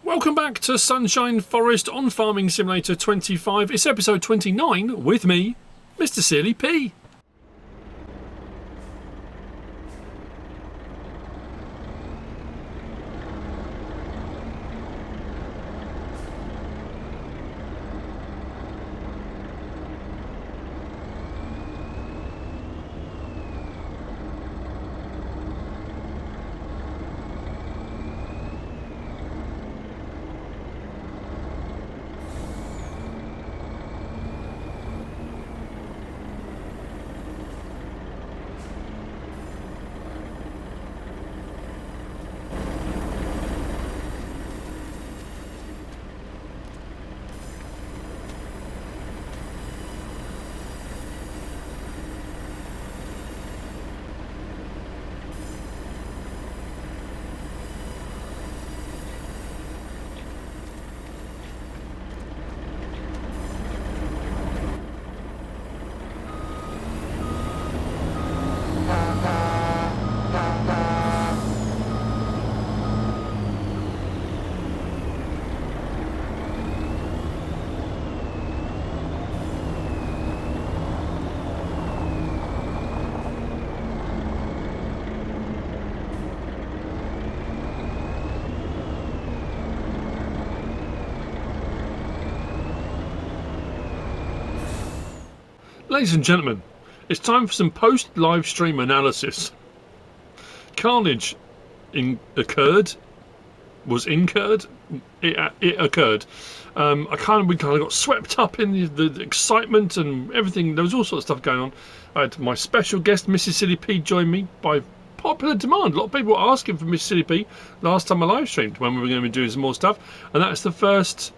Welcome back to Sunshine Forest on Farming Simulator 25. It's episode 29 with me, MrSealyp. Ladies and gentlemen, it's time for some post-live stream analysis. Carnage occurred. It occurred. We kind of got swept up in the excitement and everything. There was all sorts of stuff going on. I had my special guest, MrSealyp, join me by popular demand. A lot of people were asking for MrSealyp last time I live streamed when we were going to be doing some more stuff, and that's the first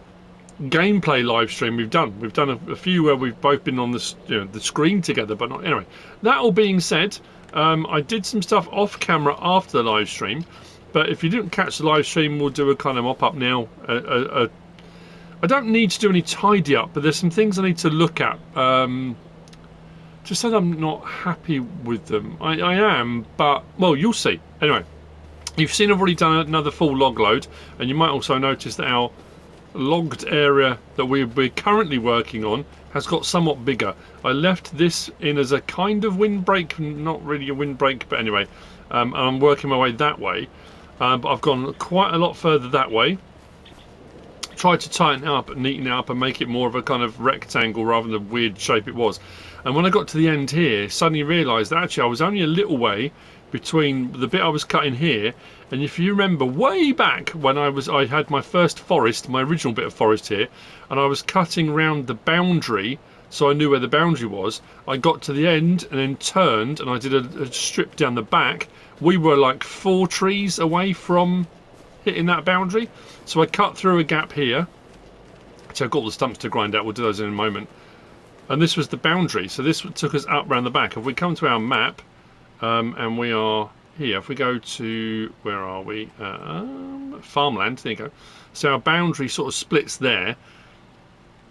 gameplay live stream we've done. We've done a few where we've both been on the screen together, but not anyway. That all being said, I did some stuff off camera after the live stream, but if you didn't catch the live stream, we'll do a kind of mop up now. I don't need to do any tidy up, but there's some things I need to look at. Just said I'm not happy with them. I am, but well, you'll see. Anyway, you've seen I've already done another full log load, and you might also notice that our logged area that we're currently working on has got somewhat bigger. I left this in as a kind of windbreak, not really a windbreak, but anyway, I'm working my way that way, but I've gone quite a lot further that way. Tried to tighten it up and neaten it up and make it more of a kind of rectangle rather than the weird shape it was. And when I got to the end here, suddenly realised that actually I was only a little way between the bit I was cutting here, and if you remember way back when I had my first forest, my original bit of forest here, and I was cutting round the boundary so I knew where the boundary was. I got to the end and then turned and I did a strip down the back. We were like 4 trees away from hitting that boundary, so I cut through a gap here. So I've got all the stumps to grind out, we'll do those in a moment, and this was the boundary, so this took us up round the back. If we come to our map, and we are here, if we go to, where are we, farmland, there you go. So our boundary sort of splits there,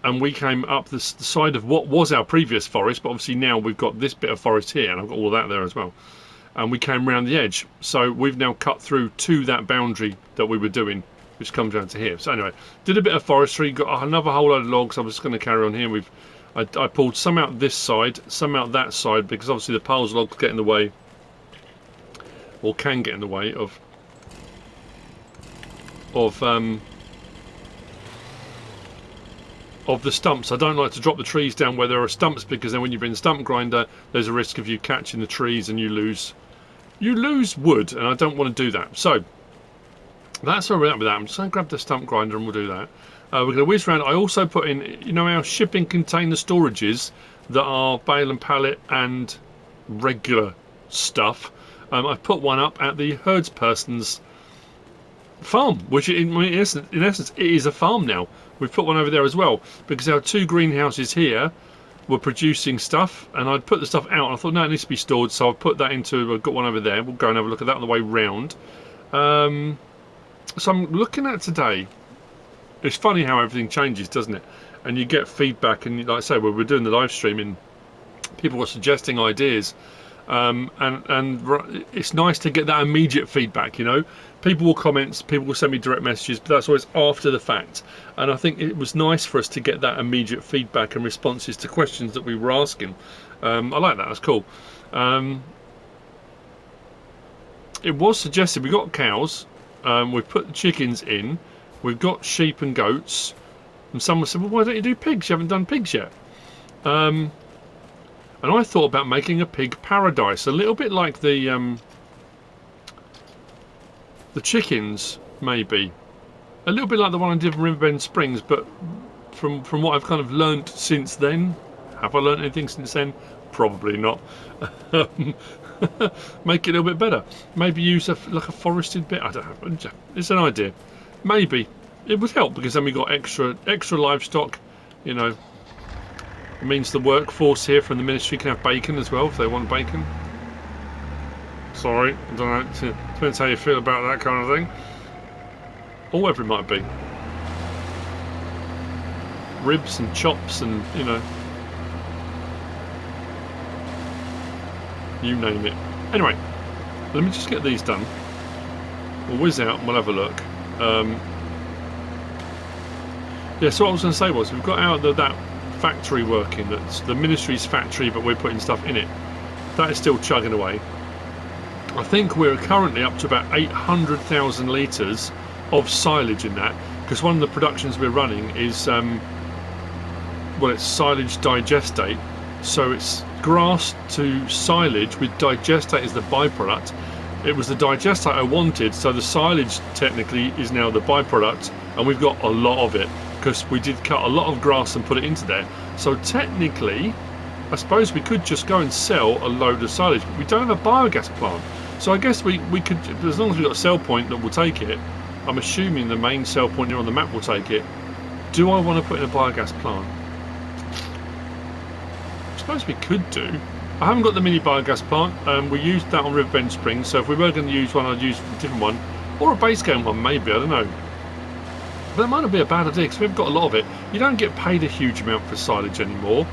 and we came up the side of what was our previous forest, but obviously now we've got this bit of forest here, and I've got all of that there as well, and we came round the edge, so we've now cut through to that boundary that we were doing, which comes down to here. So anyway, did a bit of forestry, got another whole load of logs. I was just going to carry on here. I pulled some out this side, some out that side, because obviously the piles logs get in the way, or can get in the way of the stumps. I don't like to drop the trees down where there are stumps, because then when you bring the stump grinder, there's a risk of you catching the trees and you lose wood, and I don't want to do that. So that's where we're at with that. I'm just going to grab the stump grinder and we'll do that. We're going to whiz around. I also put in, you know, our shipping container storages that are bale and pallet and regular stuff. I've put one up at the herdsperson's farm, which in essence it is a farm now. We've put one over there as well, because our 2 greenhouses here were producing stuff, and I'd put the stuff out and I thought, no, it needs to be stored, so I put that into, I've got one over there. We'll go and have a look at that on the way round. So I'm looking at today. It's funny how everything changes, doesn't it? And you get feedback, and like I say, when we're doing the live streaming, people were suggesting ideas. and it's nice to get that immediate feedback. You know, people will comment, people will send me direct messages, but that's always after the fact. And I think it was nice for us to get that immediate feedback and responses to questions that we were asking. I like that. That's cool. It was suggested we got cows, we've put the chickens in, we've got sheep and goats, and someone said, well, why don't you do pigs? You haven't done pigs yet. And I thought about making a pig paradise, a little bit like the chickens, maybe. A little bit like the one I did in Riverbend Springs, but from what I've kind of learnt since then. Have I learnt anything since then? Probably not. Make it a little bit better. Maybe use like a forested bit. I don't know. It's an idea. Maybe it would help because then we got extra livestock. You know, it means the workforce here from the ministry can have bacon as well if they want bacon. Sorry, I don't know. Depends how you feel about that kind of thing. Or whatever it might be. Ribs and chops and, you know, you name it. Anyway, let me just get these done. We'll whiz out and we'll have a look. Yeah, so what I was going to say was we've got out that factory working. That's the ministry's factory, but we're putting stuff in it. That is still chugging away. I think we're currently up to about 800,000 litres of silage in that, because one of the productions we're running is well, it's silage digestate, so it's grass to silage with digestate as the byproduct. It was the digestate I wanted, so the silage technically is now the byproduct, and we've got a lot of it because we did cut a lot of grass and put it into there. So technically, I suppose we could just go and sell a load of silage, but we don't have a biogas plant. So I guess we could, as long as we've got a sell point that will take it. I'm assuming the main sell point here on the map will take it. Do I want to put in a biogas plant? I suppose we could do. I haven't got the mini biogas plant. We used that on Riverbend Springs, so if we were going to use one, I'd use a different one. Or a base game one, maybe, I don't know. But it might not be a bad idea, because we've got a lot of it. You don't get paid a huge amount for silage anymore.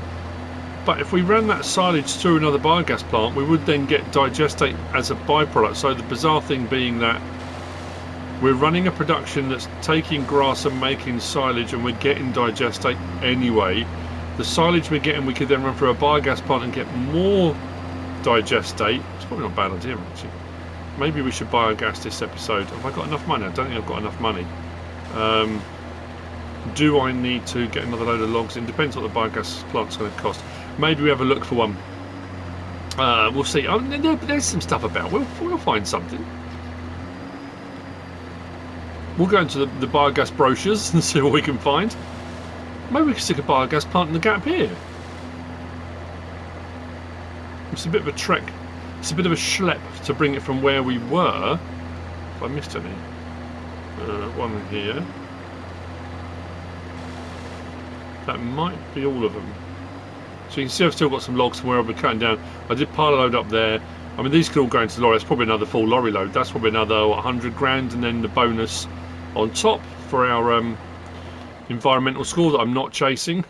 But if we ran that silage through another biogas plant, we would then get digestate as a byproduct. So the bizarre thing being that we're running a production that's taking grass and making silage, and we're getting digestate anyway. The silage we're getting, we could then run through a biogas plant and get more digestate. It's probably not a bad idea, actually. Maybe we should biogas this episode. Have I got enough money? I don't think I've got enough money. Do I need to get another load of logs? It depends what the biogas plant's going to cost. Maybe we have a look for one. We'll see. Oh, there's some stuff about. We'll find something. We'll go into the biogas brochures and see what we can find. Maybe we can stick a biogas plant in the gap here. It's a bit of a trek. It's a bit of a schlep to bring it from where we were. If I missed any. One here. That might be all of them. So you can see I've still got some logs from where I'll be cutting down. I did pile a load up there. I mean, these could all go into the lorry. That's probably another full lorry load. That's probably another 100 grand, and then the bonus on top for our environmental score that I'm not chasing.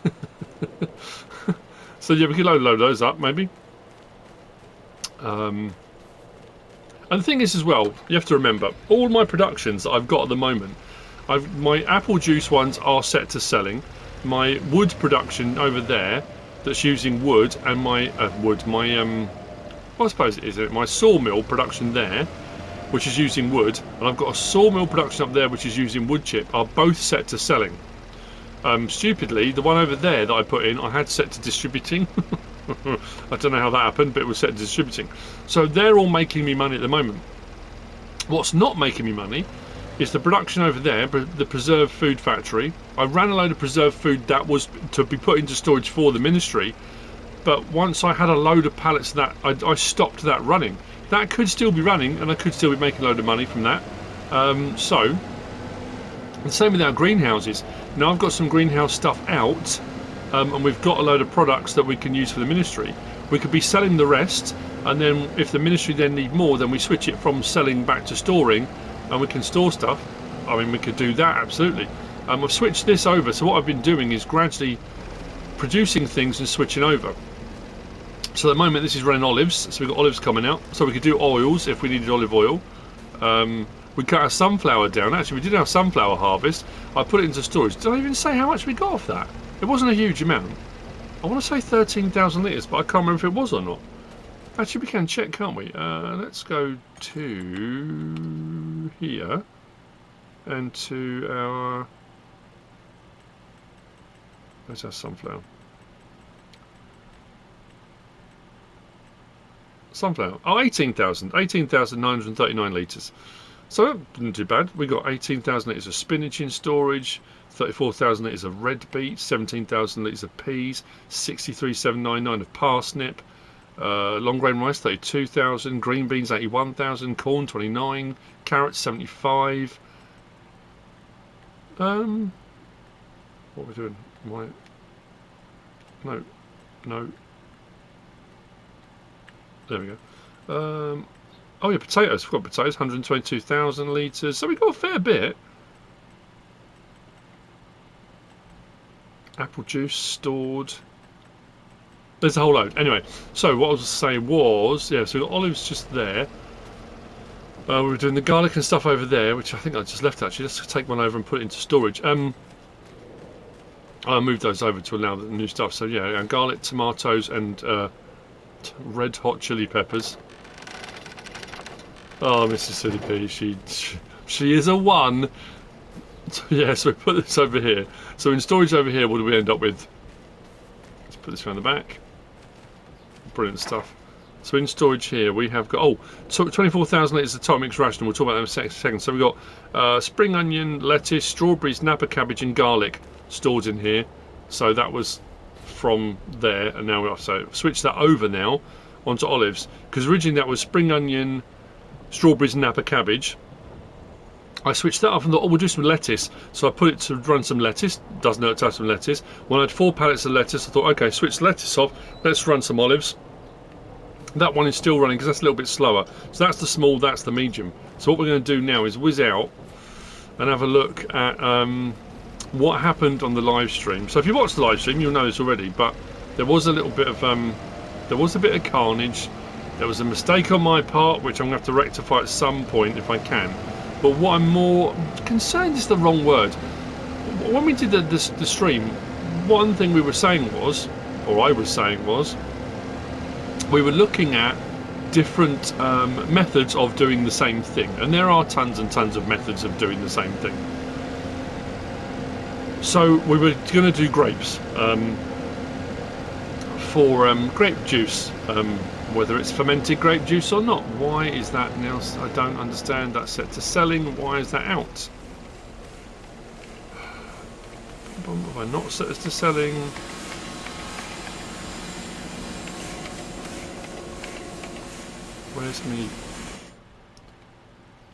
So yeah, we could load those up maybe. And the thing is as well, you have to remember, all my productions that I've got at the moment, my apple juice ones are set to selling. My wood production over there, that's using wood, and my well, I suppose it is my sawmill production there, which is using wood, and I've got a sawmill production up there which is using wood chip, are both set to selling. Stupidly, the one over there that I put in, I had set to distributing. I don't know how that happened, but it was set to distributing. So they're all making me money at the moment. What's not making me money is the production over there, the preserved food factory. I ran a load of preserved food that was to be put into storage for the ministry, but once I had a load of pallets that I stopped that running. That could still be running, and I could still be making a load of money from that. So the same with our greenhouses. Now I've got some greenhouse stuff out, and we've got a load of products that we can use for the ministry. We could be selling the rest, and then if the ministry then need more, then we switch it from selling back to storing, and we can store stuff. I mean, we could do that, absolutely. I've switched this over, so what I've been doing is gradually producing things and switching over. So at the moment this is running olives, so we've got olives coming out. So we could do oils if we needed olive oil. We cut our sunflower down. Actually, we did our sunflower harvest. I put it into storage. Did I even say how much we got off that? It wasn't a huge amount. I want to say 13,000 litres, but I can't remember if it was or not. Actually, we can check, can't we? Let's go to here and to our... Where's our sunflower? Sunflower. Oh, 18,939 litres. So that didn't do bad. We got 18,000 litres of spinach in storage, 34,000 litres of red beet, 17,000 litres of peas, 63,799 of parsnip, long grain rice 32,000, green beans 81,000, corn 29, carrots 75. What are we doing? No. There we go. Oh yeah, potatoes. We've got potatoes, 122,000 litres. So we've got a fair bit. Apple juice stored. There's a whole load. Anyway, so what I was saying was, yeah, so we've got olives just there. We were doing the garlic and stuff over there, which I think I just left actually. Let's take one over and put it into storage. I'll move those over to allow the new stuff. So yeah, garlic, tomatoes, and red hot chili peppers. Oh, MrSealyp, she is a one. So, yeah, so we put this over here. So in storage over here, what do we end up with? Let's put this around the back. Brilliant stuff. So in storage here, we have got 24,000 litres of top mix ration. We'll talk about that in a second. So we've got spring onion, lettuce, strawberries, napa cabbage, and garlic stored in here. So that was from there, and now we'll switch that over now onto olives, because originally that was spring onion, strawberries, and napa cabbage. I switched that off and thought, oh, we'll do some lettuce. So I put it to run some lettuce. Doesn't hurt to have some lettuce. When I had 4 pallets of lettuce, I thought, okay, switch lettuce off. Let's run some olives. That one is still running because that's a little bit slower. So that's the small, that's the medium. So what we're going to do now is whiz out and have a look at what happened on the live stream. So if you watched the live stream, you'll know this already, but there was a little bit of carnage. There was a mistake on my part, which I'm going to have to rectify at some point if I can. But what I'm more concerned is the wrong word. When we did the stream, one thing we were saying was, or I was saying was, we were looking at different methods of doing the same thing. And there are tons and tons of methods of doing the same thing. So we were going to do grapes for grape juice, whether it's fermented grape juice or not. Why is that now? I don't understand. That's set to selling. Why is that out? Have I not set this to selling? Where's me?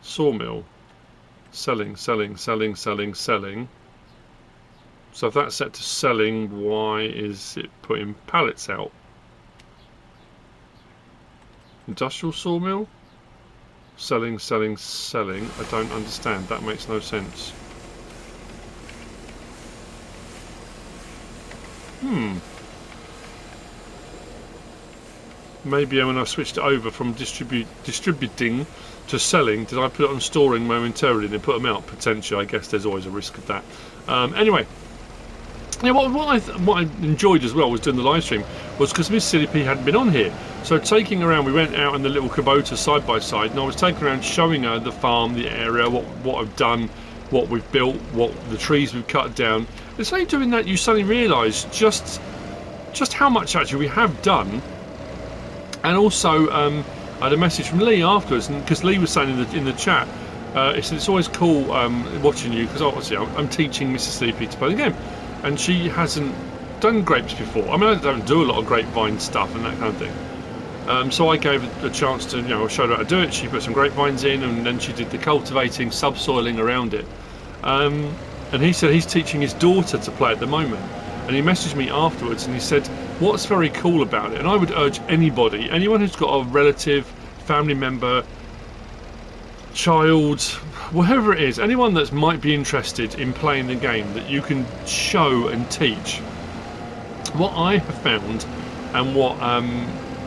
Sawmill. Selling. So if that's set to selling, why is it putting pallets out? Industrial sawmill? Selling. I don't understand. That makes no sense. Maybe when I switched it over from distributing to selling, did I put it on storing momentarily and then put them out? Potentially, I guess there's always a risk of that. Anyway. Yeah, what I enjoyed as well was doing the live stream was because MrSealyp hadn't been on here. So taking around, we went out in the little Kubota side by side, and I was taking around showing her the farm, the area, what I've done, what we've built, what the trees we've cut down. It's only doing that you suddenly realise just how much actually we have done. And also, I had a message from Lee afterwards, because Lee was saying in the chat, he said it's always cool watching you, because obviously I'm teaching MrSealyp to play the game. And she hasn't done grapes before. I mean, I don't do a lot of grapevine stuff and that kind of thing. So I gave her a chance to, I showed her how to do it. She put some grapevines in, and then she did the cultivating, subsoiling around it. And he said he's teaching his daughter to play at the moment. And he messaged me afterwards, and he said, what's very cool about it? And I would urge anyone who's got a relative, family member, child, whatever it is, anyone that might be interested in playing the game, that you can show and teach. What I have found, and what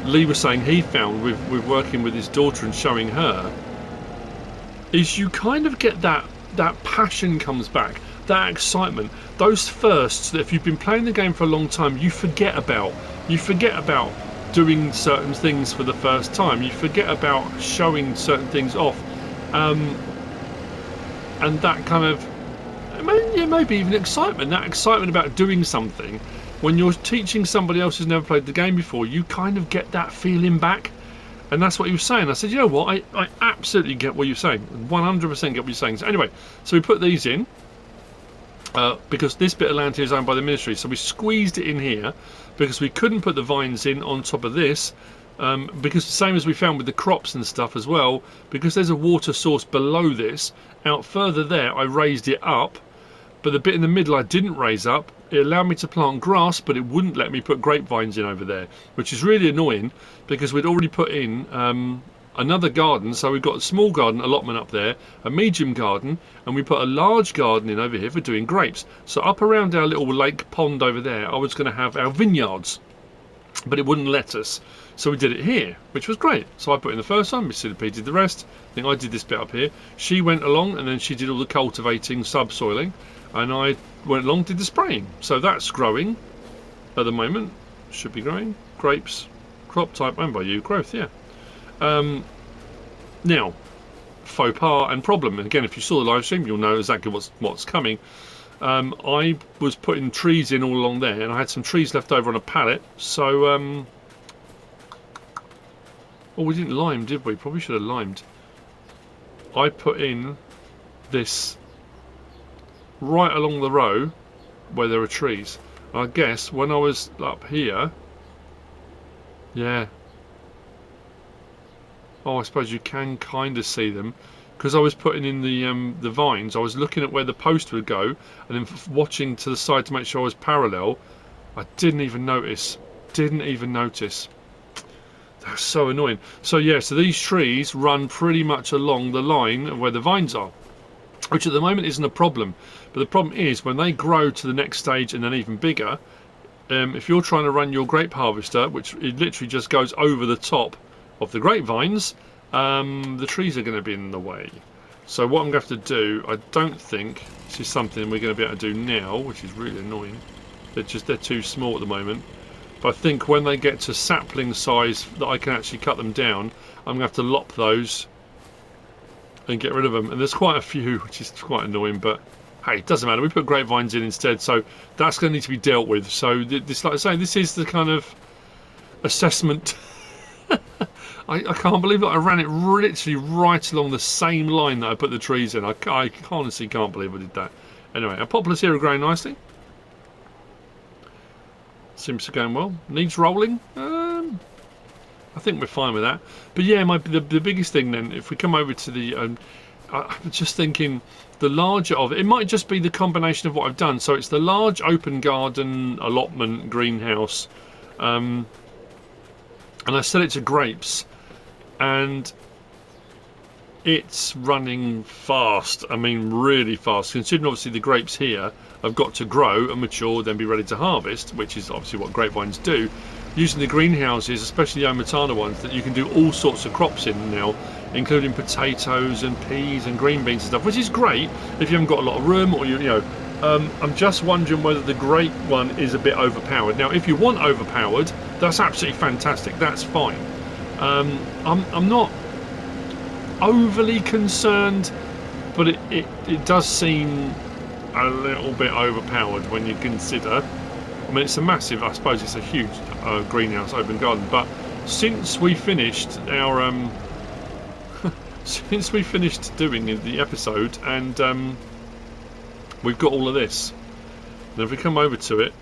Lee was saying he found with working with his daughter and showing her, is you kind of get that passion comes back, that excitement, those firsts that if you've been playing the game for a long time, you forget about doing certain things for the first time, you forget about showing certain things off, and that kind of, maybe even excitement, that excitement about doing something. When you're teaching somebody else who's never played the game before, you kind of get that feeling back. And that's what he was saying. I said, you know what, I absolutely get what you're saying. 100% get what you're saying. So anyway, so we put these in, because this bit of land here is owned by the ministry. So we squeezed it in here, because we couldn't put the vines in on top of this, because the same as we found with the crops and stuff as well, because there's a water source below this. Out further there, I raised it up, but the bit in the middle I didn't raise up. It allowed me to plant grass, but it wouldn't let me put grapevines in over there, which is really annoying, because we'd already put in another garden. So we've got a small garden allotment up there, a medium garden, and we put a large garden in over here for doing grapes. So up around our little lake pond over there, I was going to have our vineyards, but it wouldn't let us. So we did it here, which was great. So I put in the first one, MrSealyp did the rest. I think I did this bit up here. She went along and then she did all the cultivating, subsoiling, and I went along, did the spraying. So that's growing at the moment. Should be growing. Grapes, crop type owned by you, growth, yeah. Now, faux pas and problem. And again, if you saw the live stream, you'll know exactly what's coming. I was putting trees in all along there, and I had some trees left over on a pallet. So, we didn't lime, did we? Probably should have limed. I put in this right along the row where there are trees. I guess when I was up here, yeah. Oh, I suppose you can kind of see them, because I was putting in the vines. I was looking at where the post would go, and then watching to the side to make sure I was parallel. I didn't even notice. That's so annoying. So yeah, so these trees run pretty much along the line of where the vines are, which at the moment isn't a problem. But the problem is when they grow to the next stage and then even bigger, if you're trying to run your grape harvester, which it literally just goes over the top of the grapevines, the trees are going to be in the way. So what I'm going to have to do, I don't think this is something we're going to be able to do now, which is really annoying. They're too small at the moment. But I think when they get to sapling size that I can actually cut them down, I'm going to have to lop those and get rid of them. And there's quite a few, which is quite annoying, but hey, it doesn't matter. We put grapevines in instead, so that's going to need to be dealt with. So this, like I say, this is the kind of assessment. I can't believe that I ran it literally right along the same line that I put the trees in. I honestly can't believe I did that. Anyway, our poplars here are growing nicely. Seems to be going well. Needs rolling. I think we're fine with that. But yeah, the biggest thing then, if we come over to the, I'm just thinking the larger of it. It might just be the combination of what I've done. So it's the large open garden allotment greenhouse, and I set it to grapes, and it's running fast. I mean, really fast. Considering obviously the grapes here have got to grow and mature, then be ready to harvest, which is obviously what grapevines do. Using the greenhouses, especially the OmaTana ones, that you can do all sorts of crops in now, including potatoes and peas and green beans and stuff, which is great if you haven't got a lot of room, or you know. I'm just wondering whether the grape one is a bit overpowered. Now, if you want overpowered, that's absolutely fantastic. That's fine. I'm not overly concerned, but it does seem a little bit overpowered when you consider. I mean, it's a massive, I suppose it's a huge greenhouse open garden, but since we finished our since we finished doing the episode, and we've got all of this. Now if we come over to it,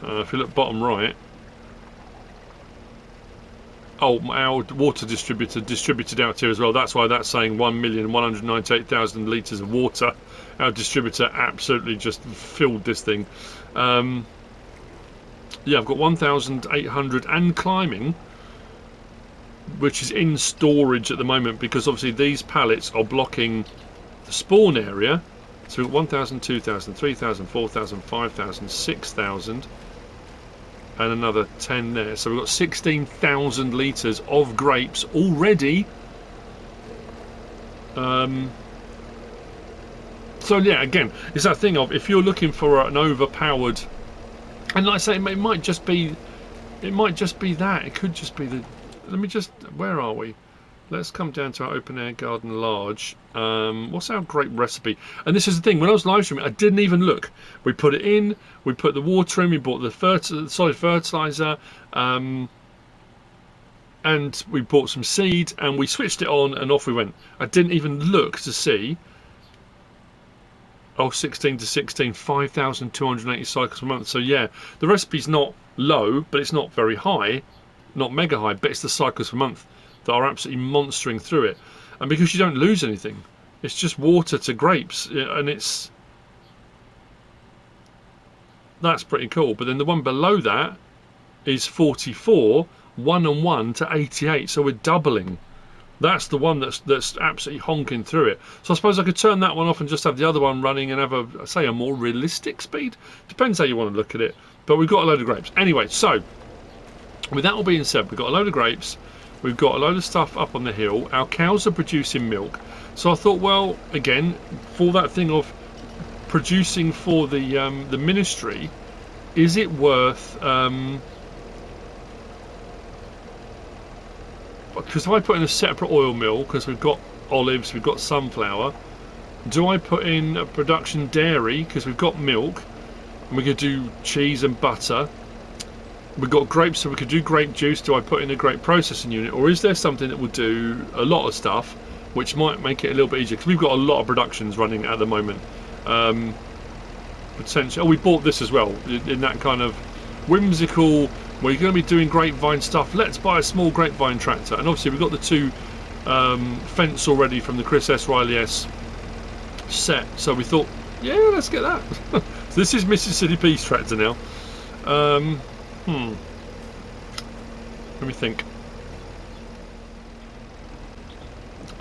if you look bottom right, our water distributor distributed out here as well. That's why that's saying 1,198,000 litres of water. Our distributor absolutely just filled this thing. Yeah, I've got 1,800 and climbing, which is in storage at the moment, because obviously these pallets are blocking the spawn area. So we've got 1,000, 2,000, 3,000, 4,000, 5,000, 6,000. and another 10 there. So we've got 16,000 litres of grapes already. So yeah, again, it's that thing of, if you're looking for an overpowered, and like I say, it might just be that. It could just be the. Let me just. Where are we? Let's come down to our open air garden large. What's our grape recipe? And this is the thing. When I was live streaming, I didn't even look. We put it in. We put the water in. We bought the solid fertilizer. And we bought some seed, and we switched it on, and off we went. I didn't even look to see. Oh, 16 to 16, 5,280 cycles per month. So yeah, the recipe's not low, but it's not very high, not mega high, but it's the cycles per month that are absolutely monstering through it. And because you don't lose anything, it's just water to grapes, and that's pretty cool. But then the one below that is 44, 1 and 1 to 88, so we're doubling. That's the one that's absolutely honking through it. So I suppose I could turn that one off and just have the other one running and have a more realistic speed. Depends how you want to look at it. But we've got a load of grapes. Anyway, so with that all being said, we've got a load of grapes. We've got a load of stuff up on the hill. Our cows are producing milk. So I thought, well, again, for that thing of producing for the ministry, is it worth? Because if I put in a separate oil mill, because we've got olives, we've got sunflower, do I put in a production dairy, because we've got milk, and we could do cheese and butter, we've got grapes, so we could do grape juice, do I put in a grape processing unit, or is there something that will do a lot of stuff, which might make it a little bit easier, because we've got a lot of productions running at the moment. Potentially, we bought this as well, in that kind of whimsical, well, you're going to be doing grapevine stuff, let's buy a small grapevine tractor. And obviously we've got the two fence already from the Chris S. Riley S set, so we thought, yeah, let's get that. So this is MrSealyp's tractor now. Let me think.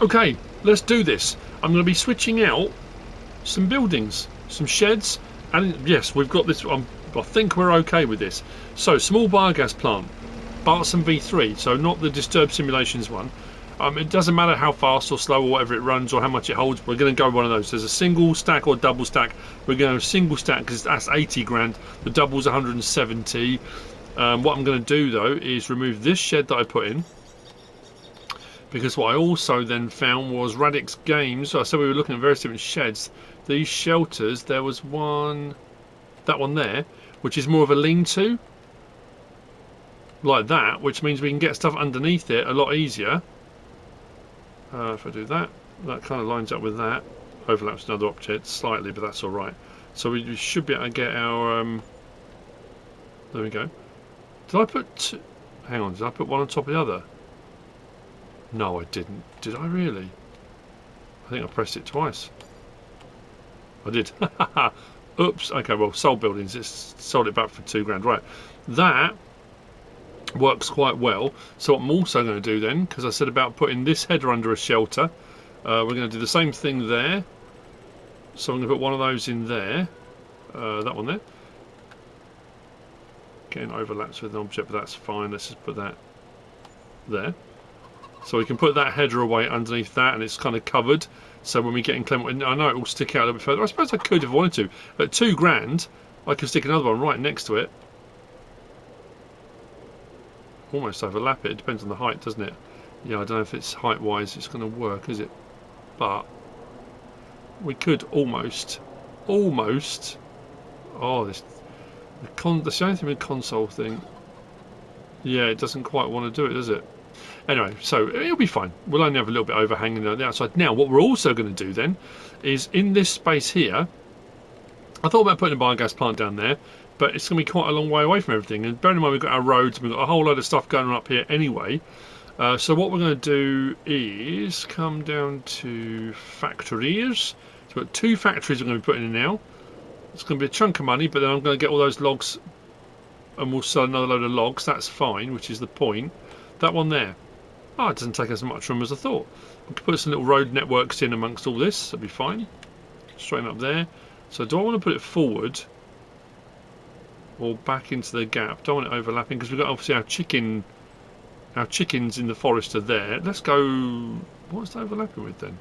Okay, let's do this. I'm going to be switching out some buildings, some sheds, and yes, we've got this. I think we're okay with this. So, small biogas plant, Bartson V3, so not the Disturbed Simulations one. It doesn't matter how fast or slow or whatever it runs or how much it holds, we're going to go one of those. There's a single stack or double stack. We're going to single stack because that's 80 grand. The double's 170. What I'm going to do though is remove this shed that I put in, because what I also then found was Radix Games. So I said we were looking at various different sheds. These shelters, there was one, that one there, which is more of a lean-to, like that, which means we can get stuff underneath it a lot easier. If I do that, that kind of lines up with that. Overlaps another object slightly, but that's all right. So we should be able to get our. There we go. Did I put two? Hang on, did I put one on top of the other? No, I didn't. Did I really? I think I pressed it twice. I did. Oops. Okay, well, sold buildings. It's sold it back for 2 grand. Right. That works quite well. So what I'm also going to do then, because I said about putting this header under a shelter, we're going to do the same thing there. So I'm going to put one of those in there. That one there. Getting overlaps with an object, but that's fine. Let's just put that there. So we can put that header away underneath that, and it's kind of covered. So when we get inclement, I know it will stick out a little bit further. I suppose I could if I wanted to. At 2 grand, I could stick another one right next to it. Almost overlap it. It depends on the height, doesn't it? Yeah, I don't know if it's height-wise it's going to work, is it? But we could almost. Oh, that's the only thing with the console thing. Yeah, it doesn't quite want to do it, does it? Anyway, so it'll be fine. We'll only have a little bit overhanging on the outside. Now, what we're also going to do then is in this space here, I thought about putting a biogas plant down there, but it's going to be quite a long way away from everything. And bearing in mind we've got our roads, we've got a whole load of stuff going on up here anyway. So what we're going to do is come down to factories. So we've got 2 factories we're going to be putting in now. It's going to be a chunk of money, but then I'm going to get all those logs and we'll sell another load of logs. That's fine, which is the point. That one there. Oh, it doesn't take as much room as I thought. We could put some little road networks in amongst all this. That'd be fine. Straighten up there. So do I want to put it forward? or back into the gap. Don't want it overlapping because we've got obviously our chickens in the forest are there. Let's go. What's it overlapping with then?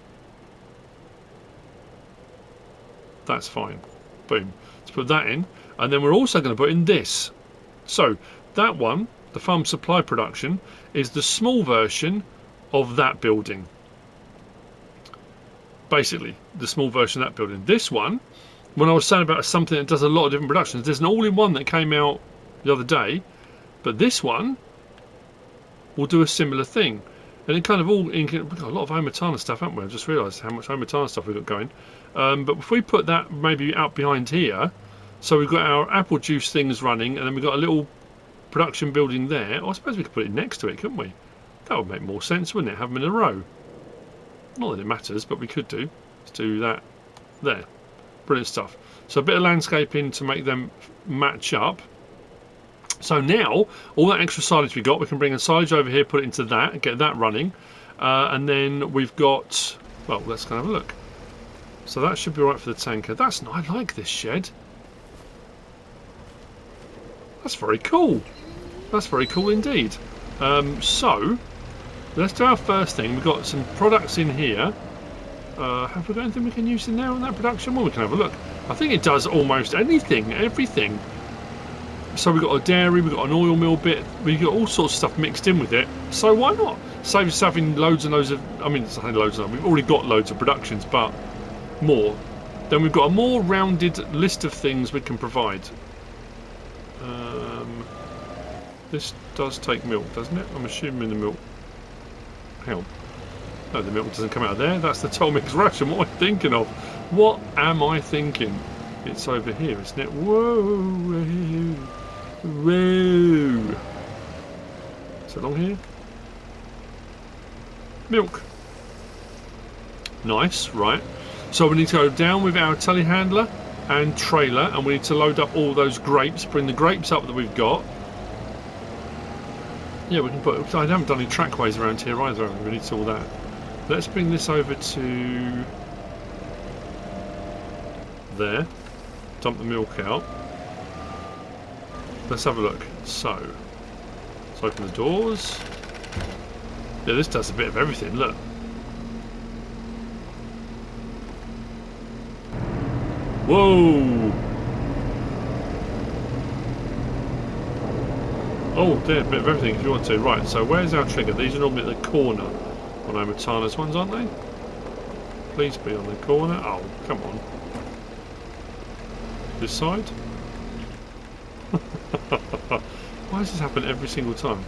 That's fine. Boom. Let's put that in, and then we're also going to put in this. So that one, the farm supply production, is the small version of that building. Basically, the small version of that building. This one, when I was saying about something that does a lot of different productions, there's an all-in-one that came out the other day, but this one will do a similar thing. And it kind of all, we've got a lot of OmaTana stuff, haven't we? I've just realised how much OmaTana stuff we've got going. But if we put that maybe out behind here, so we've got our apple juice things running, and then we've got a little production building there. Oh, I suppose we could put it next to it, couldn't we? That would make more sense, wouldn't it? Have them in a row. Not that it matters, but we could do. Let's do that there. Brilliant stuff. So a bit of landscaping to make them match up. So now, all that extra silage we got, we can bring a silage over here, put it into that, and get that running. And then we've got, well, let's go and have a look. So that should be right for the tanker. That's I like this shed. That's very cool. That's very cool indeed. So, let's do our first thing. We've got some products in here. Have we got anything we can use in there on that production? Well, we can have a look. I think it does almost anything, everything. So we've got a dairy, we've got an oil mill bit, we've got all sorts of stuff mixed in with it. So why not? Saves us having loads and loads of, I mean, it's loads of them. We've already got loads of productions, but more. Then we've got a more rounded list of things we can provide. This does take milk, doesn't it? I'm assuming the milk. Hang on. No, the milk doesn't come out of there. That's the toll mix ration. What am I thinking of? What am I thinking? It's over here, isn't it? Whoa, whoa, whoa. Is it along here? Milk. Nice, right. So we need to go down with our telehandler and trailer, and we need to load up all those grapes, bring the grapes up that we've got. Yeah, we can put, I haven't done any trackways around here either, we need to all that. Let's bring this over to there. Dump the milk out. Let's have a look. So, let's open the doors. Yeah, this does a bit of everything, look. Whoa! Oh, there, a bit of everything if you want to. Right, so where's our trigger? These are normally at the corner on OmaTana's ones, aren't they? Please be on the corner. Oh, come on. This side? Why does this happen every single time?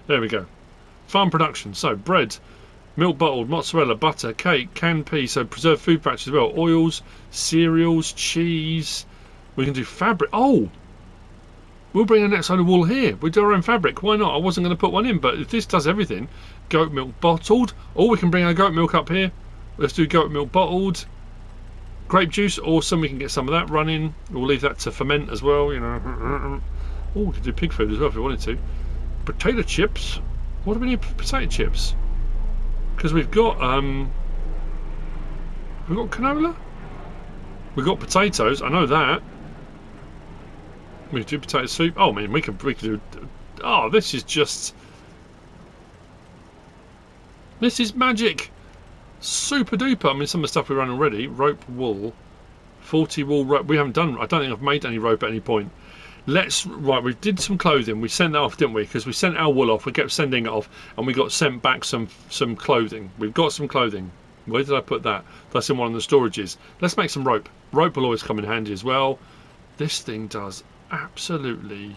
There we go. Farm production. So, bread, milk bottled, mozzarella, butter, cake, canned pea, so preserved food patches as well. Oils, cereals, cheese. We can do fabric. Oh! We'll bring a next load of wool here. We'll do our own fabric. Why not? I wasn't going to put one in, but if this does everything. Goat milk bottled. Or we can bring our goat milk up here. Let's do goat milk bottled. Grape juice, awesome. We can get some of that running. We'll leave that to ferment as well, you know. Oh, we could do pig food as well if we wanted to. Potato chips. What do we need for potato chips? Because we've got canola. We've got potatoes. I know that. We do potato soup. Oh man, we could do. Oh, this is just. This is magic. Super duper. I mean, some of the stuff we run already. Rope, wool, 40 wool rope. We haven't done. I don't think I've made any rope at any point. Right. We did some clothing. We sent that off, didn't we? Because we sent our wool off. We kept sending it off, and we got sent back some clothing. We've got some clothing. Where did I put that? That's in one of the storages. Let's make some rope. Rope will always come in handy as well. This thing does absolutely.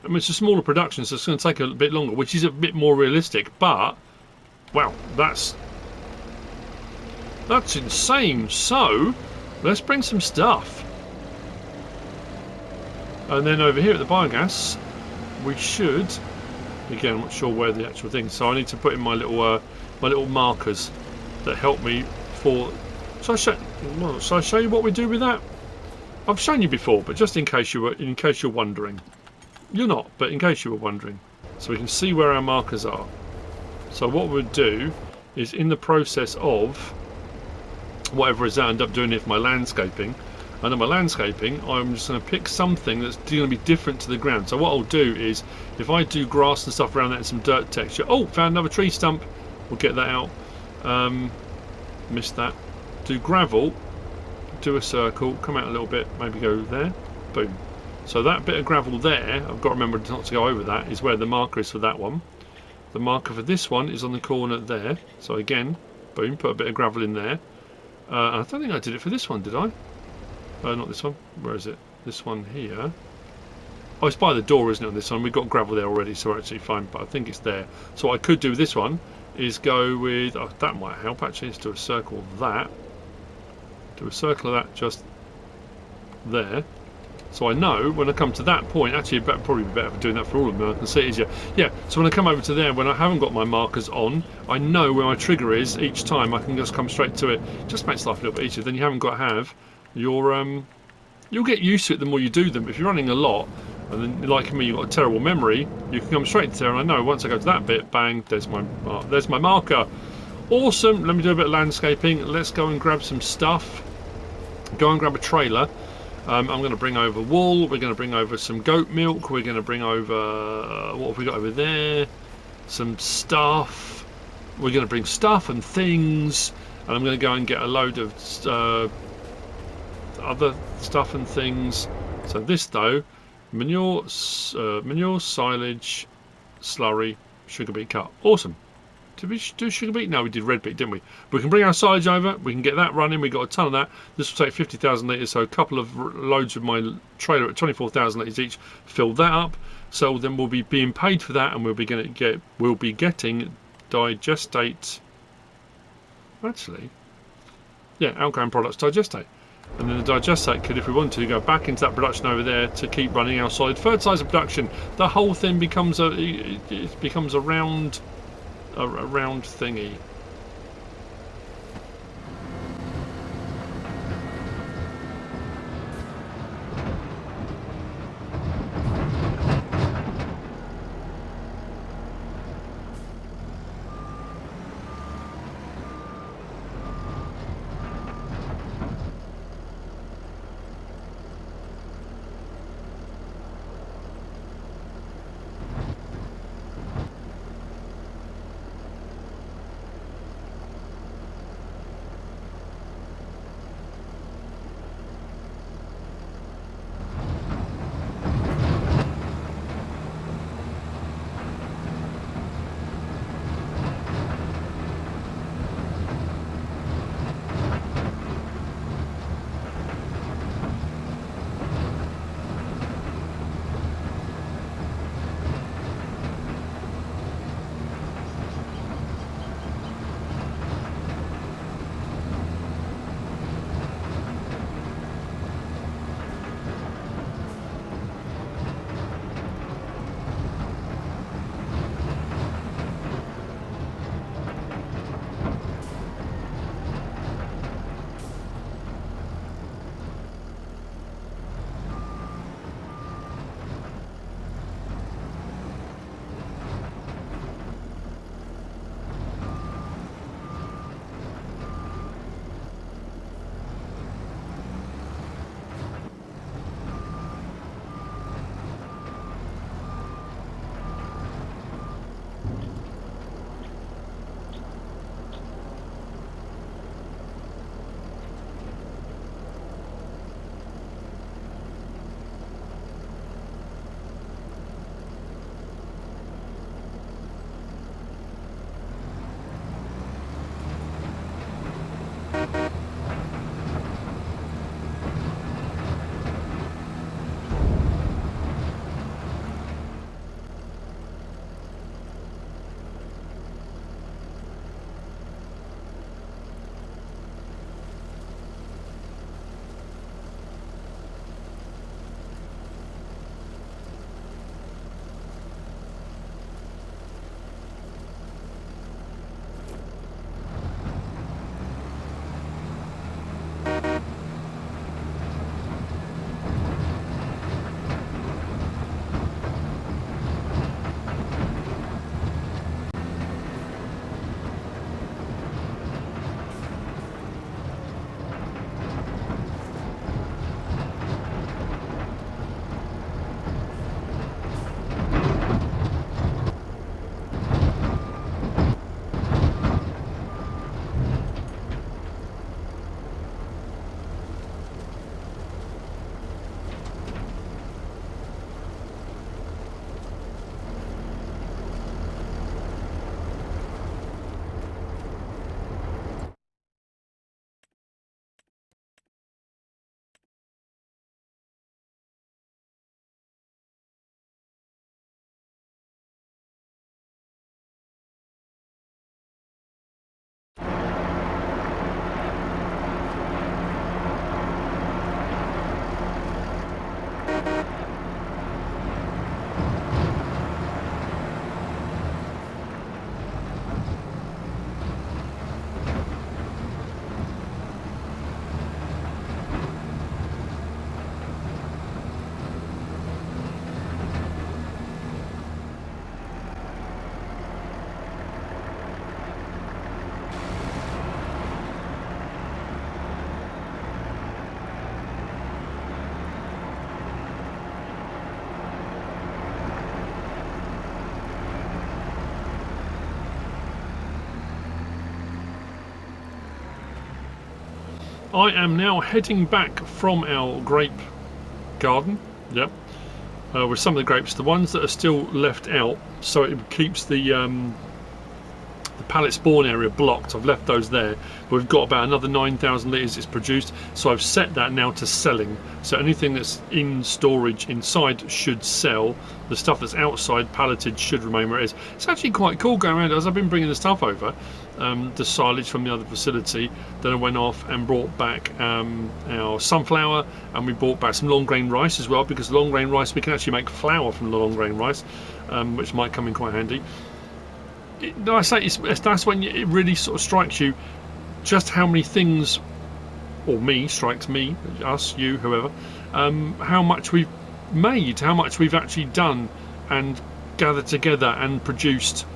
I mean, it's a smaller production, so it's going to take a bit longer, which is a bit more realistic. But wow, that's insane. So let's bring some stuff, and then over here at the biogas, we should. Again, I'm not sure where the actual thing. So I need to put in my little markers that help me for. So I show you what we do with that. I've shown you before, but just in case you're wondering, you're not, but in case you were wondering, so we can see where our markers are. So what we'll do is, in the process of whatever is I end up doing here for my landscaping, and on my landscaping, I'm just going to pick something that's going to be different to the ground. So what I'll do is, if I do grass and stuff around that and some dirt texture, oh, found another tree stump, we'll get that out. Missed that. Do gravel, do a circle, come out a little bit, maybe go there, boom. So that bit of gravel there, I've got to remember not to go over that, is where the marker is for that one. The marker for this one is on the corner there. So again, boom, put a bit of gravel in there. I don't think I did it for this one, did I? Not this one. Where is it? This one here. Oh, it's by the door, isn't it, on this one? We've got gravel there already, so we're actually fine, but I think it's there. So what I could do with this one is go with... Oh, that might help, actually. Let's do a circle of that. Do a circle of that just there. So I know when I come to that point, actually it'd probably be better for doing that for all of them, I can see it easier. Yeah, so when I come over to there, when I haven't got my markers on, I know where my trigger is each time. I can just come straight to it. Just makes life a little bit easier. Then you haven't got to have your... You'll get used to it the more you do them. If you're running a lot, and then like me, you've got a terrible memory, you can come straight to there, and I know once I go to that bit, bang, there's my marker. Awesome, let me do a bit of landscaping. Let's go and grab some stuff. Go and grab a trailer. I'm going to bring over wool, we're going to bring over some goat milk, we're going to bring over, what have we got over there? Some stuff. We're going to bring stuff and things, and I'm going to go and get a load of other stuff and things. So this though, manure, silage, slurry, sugar beet cut. Awesome. Did we do sugar beet? No, we did red beet, didn't we? We can bring our silage over. We can get that running. We got a ton of that. This will take 50,000 litres, so a couple of loads with my trailer at 24,000 litres each. Fill that up. So then we'll be being paid for that, and we'll be getting digestate. Actually, yeah, outgoing products digestate, and then the digestate could, if we want to, go back into that production over there to keep running our solid fertilizer production. The whole thing becomes it becomes a round thingy. I am now heading back from our grape garden. Yep. With some of the grapes, the ones that are still left out, so it keeps the pallet spawn area blocked. I've left those there. We've got about another 9,000 litres it's produced, so I've set that now to selling. So anything that's in storage inside should sell. The stuff that's outside palleted should remain where it is. It's actually quite cool going around as I've been bringing the stuff over. The silage from the other facility. Then I went off and brought back our sunflower, and we brought back some long grain rice as well, because long grain rice we can actually make flour from the long grain rice, which might come in quite handy. I say that's when it really sort of strikes you just how many things, or strikes me, us, you, whoever, how much we've made, how much we've actually done and gathered together and produced.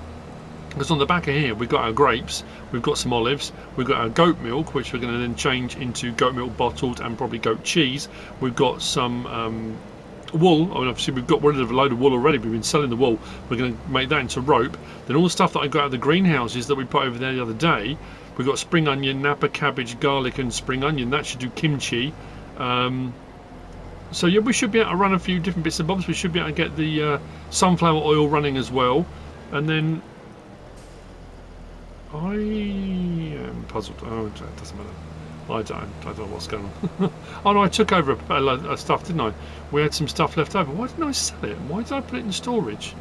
Because on the back of here we've got our grapes, we've got some olives, we've got our goat milk, which we're going to then change into goat milk bottled and probably goat cheese. We've got some wool. I mean, obviously we've got rid of a load of wool already. We've been selling the wool. We're going to make that into rope. Then all the stuff that I got out of the greenhouses that we put over there the other day, we've got spring onion, napa cabbage, garlic and spring onion. That should do kimchi. So yeah, we should be able to run a few different bits and bobs. We should be able to get the sunflower oil running as well. And then I am puzzled. Oh, it doesn't matter. I don't know what's going on. Oh no, I took over a load of stuff, didn't I? We had some stuff left over. Why didn't I sell it? Why did I put it in storage?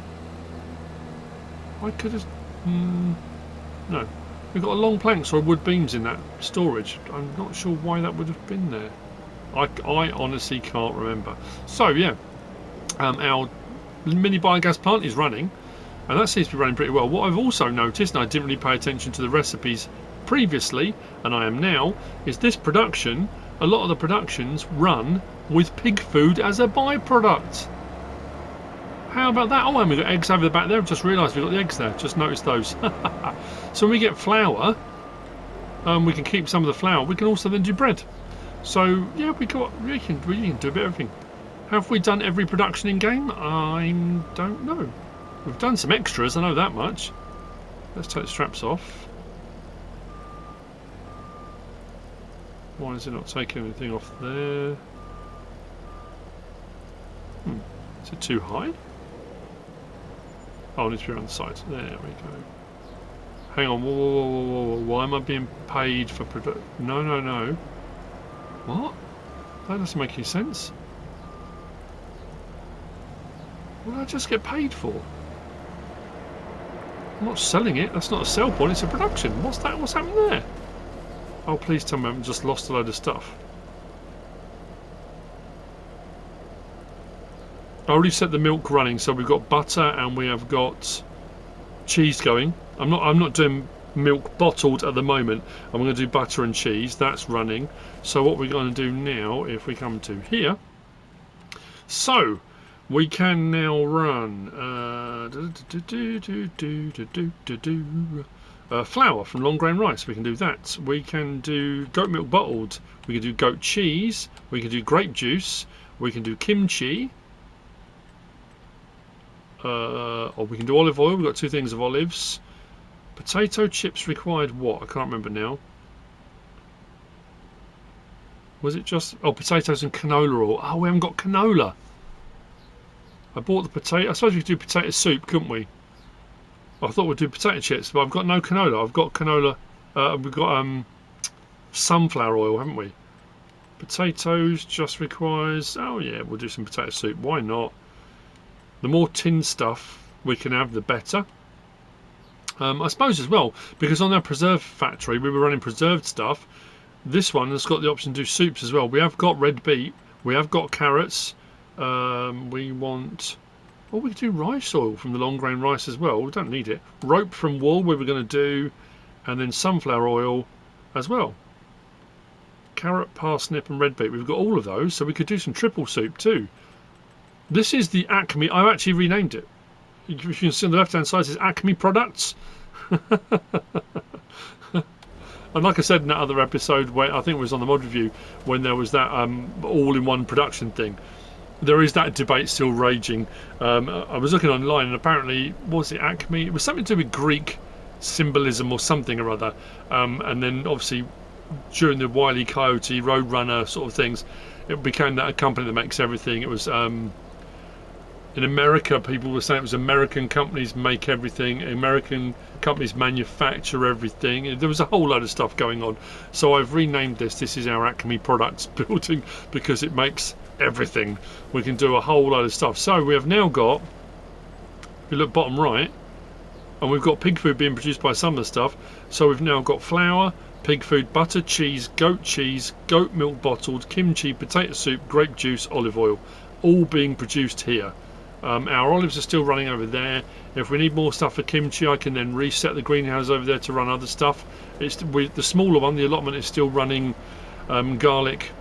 I could have... no. We've got a long planks or wood beams in that storage. I'm not sure why that would have been there. I honestly can't remember. So yeah, our mini biogas plant is running, and that seems to be running pretty well. What I've also noticed, and I didn't really pay attention to the recipes previously, and I am now, is this production, a lot of the productions run with pig food as a byproduct. How about that? Oh, and we've got eggs over the back there. I've just realised we've got the eggs there. Just noticed those. So when we get flour, we can keep some of the flour. We can also then do bread. So yeah, we can do a bit of everything. Have we done every production in game? I don't know. We've done some extras, I know that much. Let's take the straps off. Why is it not taking anything off there? Is it too high? Oh, it needs to be around the sides. There we go. Hang on, whoa. Why am I being paid for product? No. What? That doesn't make any sense. What did I just get paid for? I'm not selling it. That's not a sell point, it's a production. What's that? What's happened there? Oh, please tell me I haven't just lost a load of stuff. I already set the milk running, so we've got butter and we have got cheese going. I'm not doing milk bottled at the moment. I'm going to do butter and cheese. That's running. So what we're going to do now, if we come to here, so we can now run flour from long grain rice. We can do that. We can do goat milk bottled. We can do goat cheese. We can do grape juice. We can do kimchi. Or we can do olive oil. We've got 2 things of olives. Potato chips required what? I can't remember now. Was it just... oh, potatoes and canola oil. Oh, we haven't got canola. I bought the potato... I suppose we could do potato soup, couldn't we? I thought we'd do potato chips, but I've got no canola. I've got canola... we've got sunflower oil, haven't we? Potatoes just requires... oh yeah, we'll do some potato soup. Why not? The more tin stuff we can have, the better. I suppose as well, because on our preserve factory we were running preserved stuff. This one has got the option to do soups as well. We have got red beet, we have got carrots, we want... oh, we could do rice oil from the long grain rice as well. We don't need it. Rope from wool we were going to do, and then sunflower oil as well. Carrot, parsnip and red beet, we've got all of those, so we could do some triple soup too. This is the Acme. I've actually renamed it. You can see on the left hand side it says Acme products. And like I said in that other episode, where I think it was on the mod review, when there was that all-in-one production thing, there is that debate still raging. I was looking online, and apparently, was it Acme? It was something to do with Greek symbolism or something or other. And then obviously during the Wile E. Coyote Roadrunner sort of things, it became that a company that makes everything. It was in America, people were saying it was American companies make everything, American companies manufacture everything. There was a whole load of stuff going on. So I've renamed this. This is our Acme products building because it makes everything. We can do a whole load of stuff. So we have now got, if you look bottom right, and we've got pig food being produced by some of the stuff. So we've now got flour, pig food, butter, cheese, goat milk bottled, kimchi, potato soup, grape juice, olive oil, all being produced here. Our olives are still running over there. If we need more stuff for kimchi, I can then reset the greenhouse over there to run other stuff. The smaller one, the allotment, is still running garlic.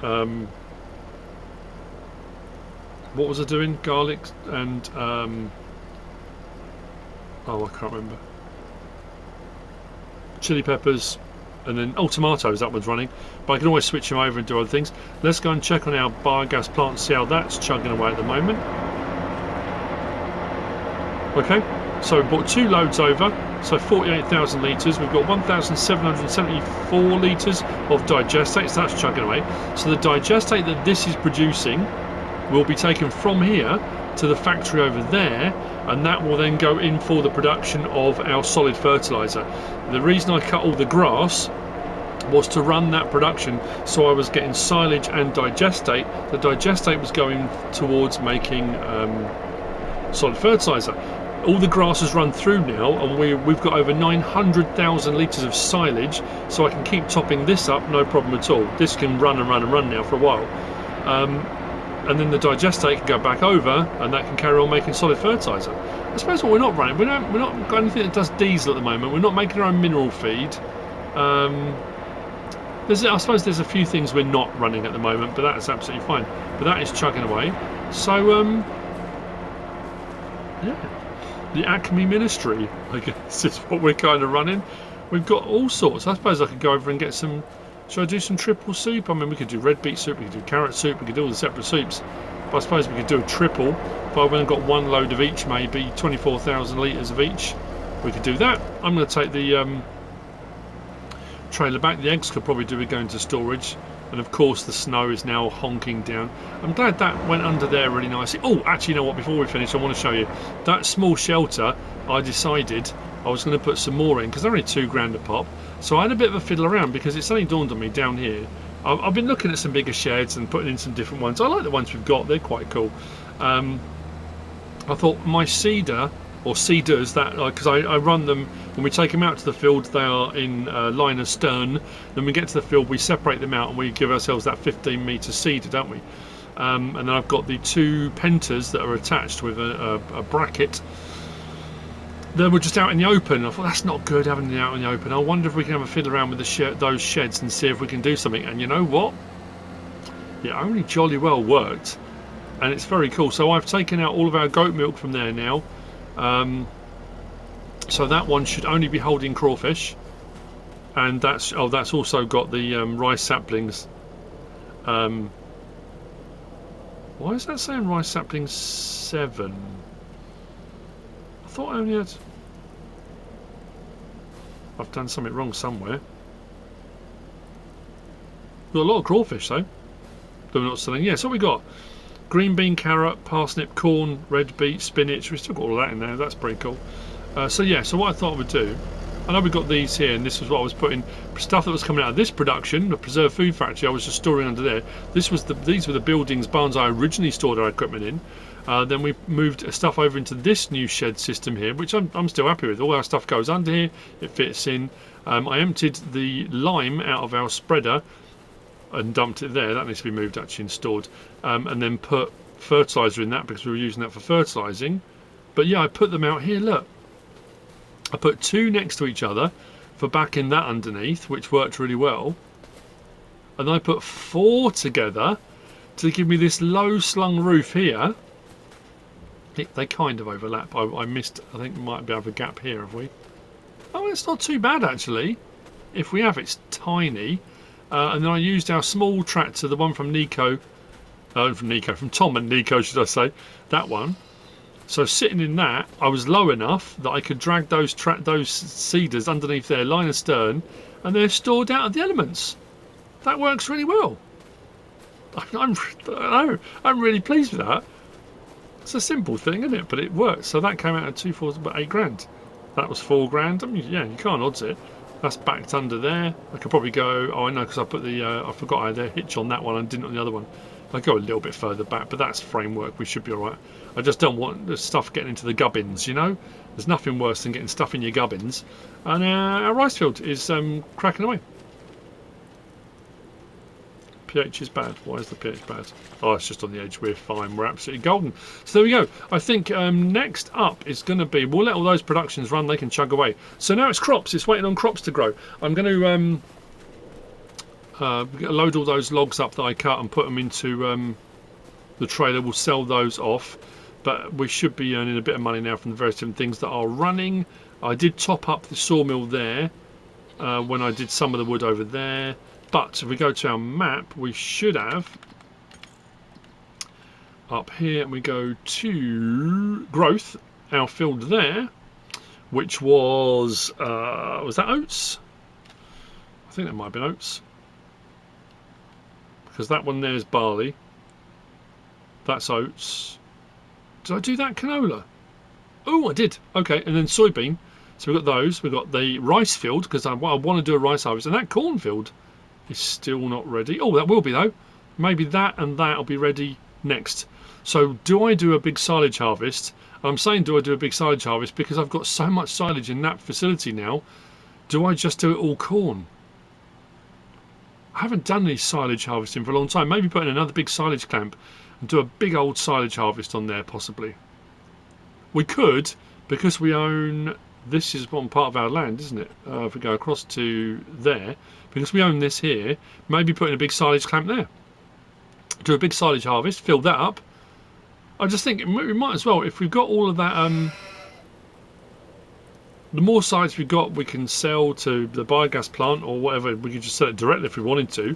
What was I doing? Garlic and I can't remember. Chili peppers, and then tomatoes. That one's running, but I can always switch them over and do other things. Let's go and check on our biogas plant and see how that's chugging away at the moment. Okay, so we brought 2 loads over, so 48,000 litres. We've got 1,774 litres of digestate, so that's chugging away. So the digestate that this is producing will be taken from here to the factory over there, and that will then go in for the production of our solid fertiliser. The reason I cut all the grass was to run that production, so I was getting silage and digestate. The digestate was going towards making solid fertiliser. All the grass has run through now, and we've got over 900,000 litres of silage, so I can keep topping this up, no problem at all. This can run and run and run now for a while. And then the digestate can go back over, and that can carry on making solid fertiliser. I suppose what we're not running, we're not got anything that does diesel at the moment. We're not making our own mineral feed. I suppose there's a few things we're not running at the moment, but that's absolutely fine. But that is chugging away. So yeah, the Acme ministry, I guess, is what we're kind of running. We've got all sorts. I suppose I could go over and get some. Should I do some triple soup? I mean, we could do red beet soup, we could do carrot soup, we could do all the separate soups. But I suppose we could do a triple. If I went and got 1 load of each, maybe 24,000 litres of each, we could do that. I'm going to take the trailer back. The eggs could probably do with going to storage. And of course the snow is now honking down. I'm glad that went under there really nicely. Oh, actually, you know what, before we finish, I want to show you that small shelter. I decided I was going to put some more in because they're only £2 a pop. So I had a bit of a fiddle around because it's only dawned on me down here. I've been looking at some bigger sheds and putting in some different ones. I like the ones we've got, they're quite cool. I thought my cedar, or cedars, that because I run them when we take them out to the field, they are in line astern. Then we get to the field, we separate them out and we give ourselves that 15-metre cedar, don't we? And then I've got the 2 pentas that are attached with a bracket. They were just out in the open. I thought that's not good having them out in the open. I wonder if we can have a fiddle around with those sheds and see if we can do something. And you know what? It only jolly well worked, and it's very cool. So I've taken out all of our goat milk from there now. So that one should only be holding crawfish, and that's also got the rice saplings. Why is that saying rice saplings 7? I thought I only had. I've done something wrong somewhere. Got a lot of crawfish though. That we're not selling. Yeah, so we got green bean, carrot, parsnip, corn, red beet, spinach. We've still got all of that in there. That's pretty cool. So yeah, so what I thought I would do, I know we've got these here, and this was what I was putting, stuff that was coming out of this production, the preserved food factory, I was just storing under there. These were the buildings, barns I originally stored our equipment in. Then we moved stuff over into this new shed system here, which I'm still happy with. All our stuff goes under here, it fits in. I emptied the lime out of our spreader and dumped it there. That needs to be moved actually and stored. And then put fertiliser in that because we were using that for fertilising. But yeah, I put them out here, look. I put 2 next to each other for backing that underneath, which worked really well. And I put 4 together to give me this low slung roof here. They kind of overlap. I missed, I think we might have a gap here, have we? Oh, it's not too bad actually. If we have, it's tiny. And then I used our small tractor, the one from Tom and Nico should I say, that one. So sitting in that, I was low enough that I could drag those seeders underneath their line astern, and they're stored out of the elements. That works really well. I'm really pleased with that. It's a simple thing, isn't it? But it works. So that came out at 2 4 about 8 grand. That was 4 grand. I mean, yeah, you can't odds it. That's backed under there. I could probably go. Oh, I know, because I put the. I forgot I had a hitch on that one and didn't on the other one. I go a little bit further back, but that's framework. We should be all right. I just don't want the stuff getting into the gubbins. You know, there's nothing worse than getting stuff in your gubbins. And our rice field is cracking away. pH is bad. Why is the pH bad? Oh, it's just on the edge. We're fine. We're absolutely golden. So there we go. I think next up is going to be, we'll let all those productions run. They can chug away. So now it's crops. It's waiting on crops to grow. I'm going to load all those logs up that I cut and put them into the trailer. We'll sell those off. But we should be earning a bit of money now from the various different things that are running. I did top up the sawmill there when I did some of the wood over there. But if we go to our map, we should have up here, and we go to growth, our field there, which was that oats? I think that might have been oats, because that one there is barley. That's oats. Did I do that canola? Oh, I did. Okay, and then soybean. So we've got those. We've got the rice field, because I want to do a rice harvest, and that cornfield is still not ready. Oh, that will be though. Maybe that and that will be ready next. So do I do a big silage harvest? I'm saying do I do a big silage harvest because I've got so much silage in that facility now. Do I just do it all corn? I haven't done any silage harvesting for a long time. Maybe put in another big silage clamp and do a big old silage harvest on there possibly. We could, because we own, this is one part of our land, isn't it? If we go across to there, because we own this here, maybe put in a big silage clamp there. Do a big silage harvest, fill that up. I just think we might as well, if we've got all of that, the more sites we've got, we can sell to the biogas plant or whatever. We can just sell it directly if we wanted to.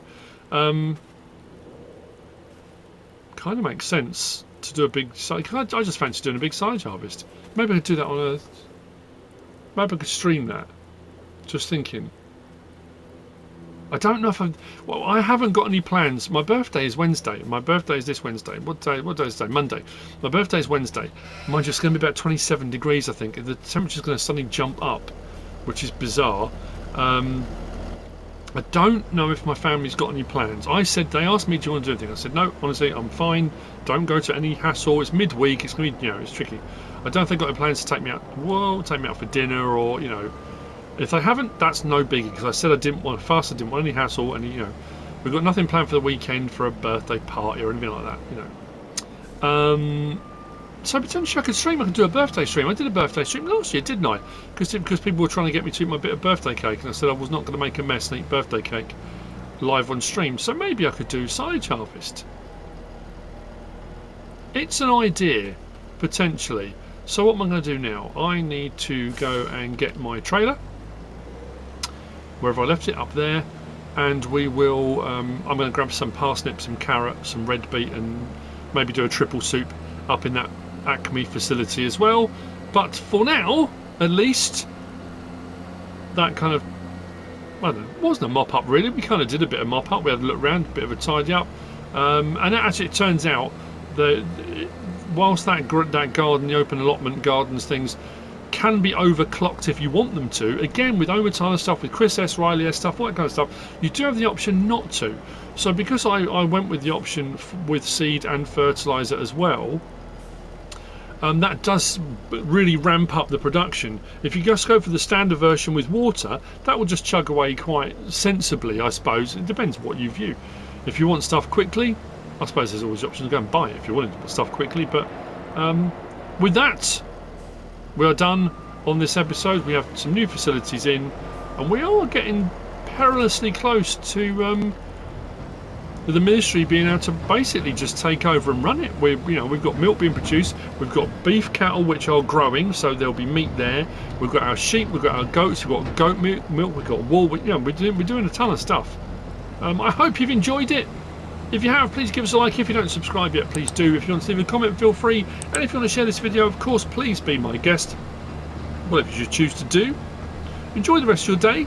Kind of makes sense to do a big silage. I just fancy doing a big silage harvest. Maybe I could do that on a. Maybe I could stream that. Just thinking. I don't know if I haven't got any plans. My birthday is Wednesday. My birthday is this Wednesday. What day is today? Monday. My birthday is Wednesday. Mind you, it's going to be about 27 degrees, I think. The temperature's going to suddenly jump up, which is bizarre. I don't know if my family's got any plans. They asked me, do you want to do anything? I said, no, honestly, I'm fine. Don't go to any hassle. It's midweek. It's going to be, it's tricky. I don't think they've got any plans to take me out. Well, take me out for dinner or, If they haven't, that's no biggie, because I said I didn't want to fuss, I didn't want any hassle, and we've got nothing planned for the weekend for a birthday party or anything like that, So potentially I could stream. I could do a birthday stream. I did a birthday stream last year, didn't I? Because people were trying to get me to eat my bit of birthday cake, and I said I was not going to make a mess and eat birthday cake live on stream. So maybe I could do silage harvest. It's an idea, potentially. So what am I going to do now? I need to go and get my trailer. Wherever I left it, up there, and we will I'm going to grab some parsnips, some carrot, some red beet, and maybe do a triple soup up in that Acme facility as well. But for now, at least, that kind of, I don't know, it wasn't a mop up really. We kind of did a bit of mop up. We had a look around, a bit of a tidy up, and actually it turns out that whilst that garden, the open allotment gardens things, can be overclocked if you want them to. Again, with OmaTana stuff, with Chris S. Riley S. stuff, all that kind of stuff, you do have the option not to. So because I went with the option with seed and fertilizer as well, that does really ramp up the production. If you just go for the standard version with water, that will just chug away quite sensibly, I suppose. It depends what you view. If you want stuff quickly, I suppose there's always the option to go and buy it if you want stuff quickly. But with that, we are done on this episode. We have some new facilities in, and we are getting perilously close to the ministry being able to basically just take over and run it. We've got milk being produced, we've got beef cattle which are growing, so there'll be meat there. We've got our sheep, we've got our goats, we've got goat milk, we've got wool. We're doing a ton of stuff. I hope you've enjoyed it. If you have, please give us a like. If you don't subscribe yet, please do. If you want to leave a comment, feel free. And if you want to share this video, of course, please be my guest. Whatever you choose to do. Enjoy the rest of your day.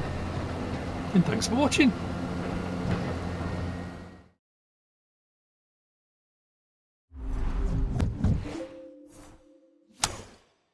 And thanks for watching.